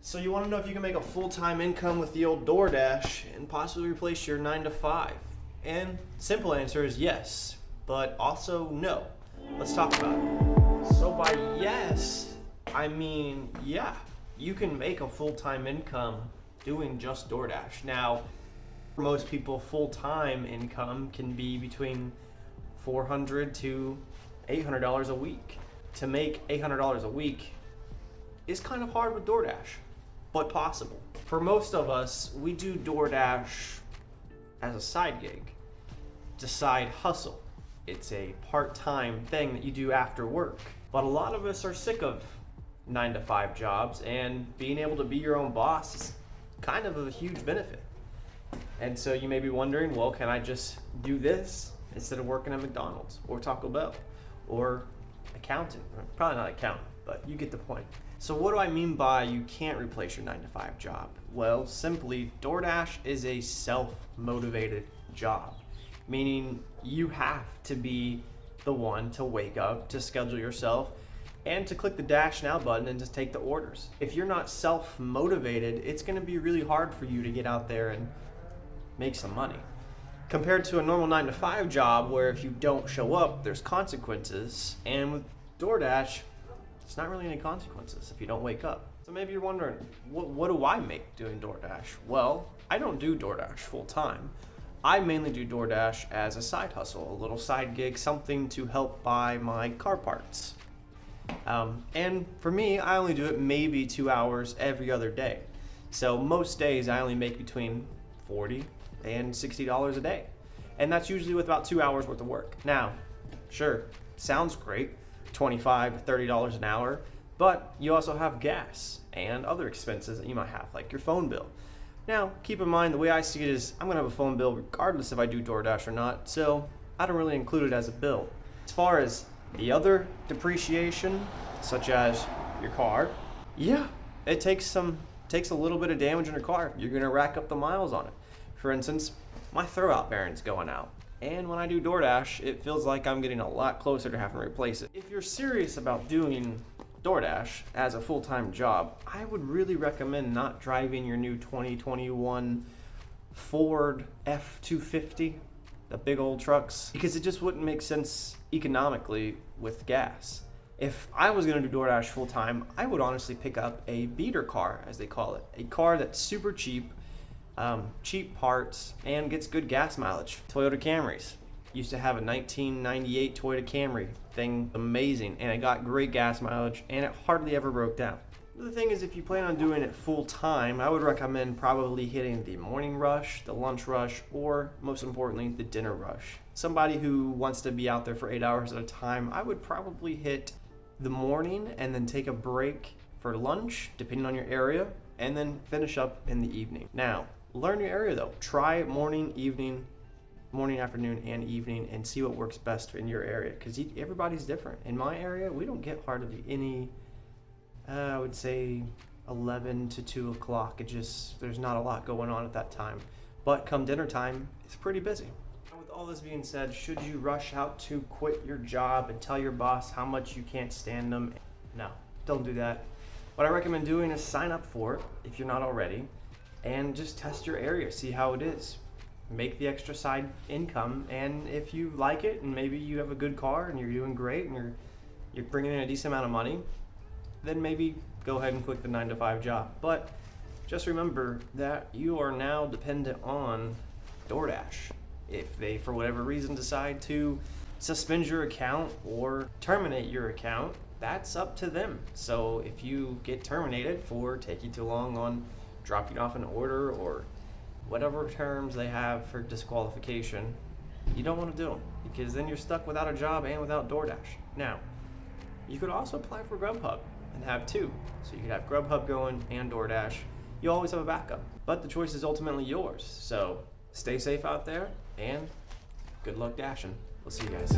So you want to know if you can make a full-time income with the old DoorDash and possibly replace your 9 to 5? And simple answer is yes, but also no. Let's talk about it. So by yes, I mean yeah, you can make a full-time income doing just DoorDash. Now, for most people, full-time income can be between $400 to $800 a week. To make $800 a week is kind of hard with DoorDash, but possible. For most of us, we do DoorDash as a side gig. It's a side hustle. It's a part-time thing that you do after work. But a lot of us are sick of 9 to 5 jobs, and being able to be your own boss is kind of a huge benefit. And so you may be wondering, well, can I just do this instead of working at McDonald's or Taco Bell or accountant? Probably not accountant, but you get the point. So what do I mean by you can't replace your 9 to 5 job? Well, simply, DoorDash is a self-motivated job, meaning you have to be the one to wake up, to schedule yourself, and to click the Dash Now button and just take the orders. If you're not self-motivated, it's gonna be really hard for you to get out there and make some money. Compared to a normal 9 to 5 job where if you don't show up, there's consequences, and with DoorDash, it's not really any consequences if you don't wake up. So maybe you're wondering, what do I make doing DoorDash? Well, I don't do DoorDash full time. I mainly do DoorDash as a side hustle, a little side gig, something to help buy my car parts. And for me, I only do it maybe 2 hours every other day. So most days I only make between $40 and $60 a day. And that's usually with about 2 hours worth of work. Now, sure, sounds great, $25 to $30 an hour, but you also have gas and other expenses that you might have, like your phone bill. Now, keep in mind, the way I see it is I'm gonna have a phone bill regardless if I do DoorDash or not, so I don't really include it as a bill. As far as the other depreciation, such as your car, yeah, it takes a little bit of damage in your car. You're gonna rack up the miles on it. For instance, my throwout bearing's going out. And when I do DoorDash, it feels like I'm getting a lot closer to having to replace it. If you're serious about doing DoorDash as a full-time job, I would really recommend not driving your new 2021 Ford F-250, the big old trucks, because it just wouldn't make sense economically with gas. If I was gonna do DoorDash full-time, I would honestly pick up a beater car, as they call it. A car that's super cheap, cheap parts, and gets good gas mileage. Toyota Camrys. Used to have a 1998 Toyota Camry, thing amazing, and it got great gas mileage, and it hardly ever broke down. The thing is, if you plan on doing it full time, I would recommend probably hitting the morning rush, the lunch rush, or most importantly, the dinner rush. Somebody who wants to be out there for 8 hours at a time, I would probably hit the morning and then take a break for lunch, depending on your area, and then finish up in the evening. Now, learn your area though. Try morning, evening, morning, afternoon, and evening, and see what works best in your area, because everybody's different. In my area, we don't get hardly any, I would say 11 to 2 o'clock. There's not a lot going on at that time. But come dinner time, it's pretty busy. With all this being said, should you rush out to quit your job and tell your boss how much you can't stand them? No, don't do that. What I recommend doing is sign up for it if you're not already, and just test your area, see how it is. Make the extra side income, and if you like it and maybe you have a good car and you're doing great and you're bringing in a decent amount of money, then maybe go ahead and quit the 9 to 5 job. But just remember that you are now dependent on DoorDash. If they, for whatever reason, decide to suspend your account or terminate your account, that's up to them. So if you get terminated for taking too long on dropping off an order or whatever terms they have for disqualification, you don't want to do them, because then you're stuck without a job and without DoorDash. Now, you could also apply for Grubhub and have two. So you could have Grubhub going and DoorDash. You always have a backup, but the choice is ultimately yours. So stay safe out there, and good luck dashing. We'll see you guys.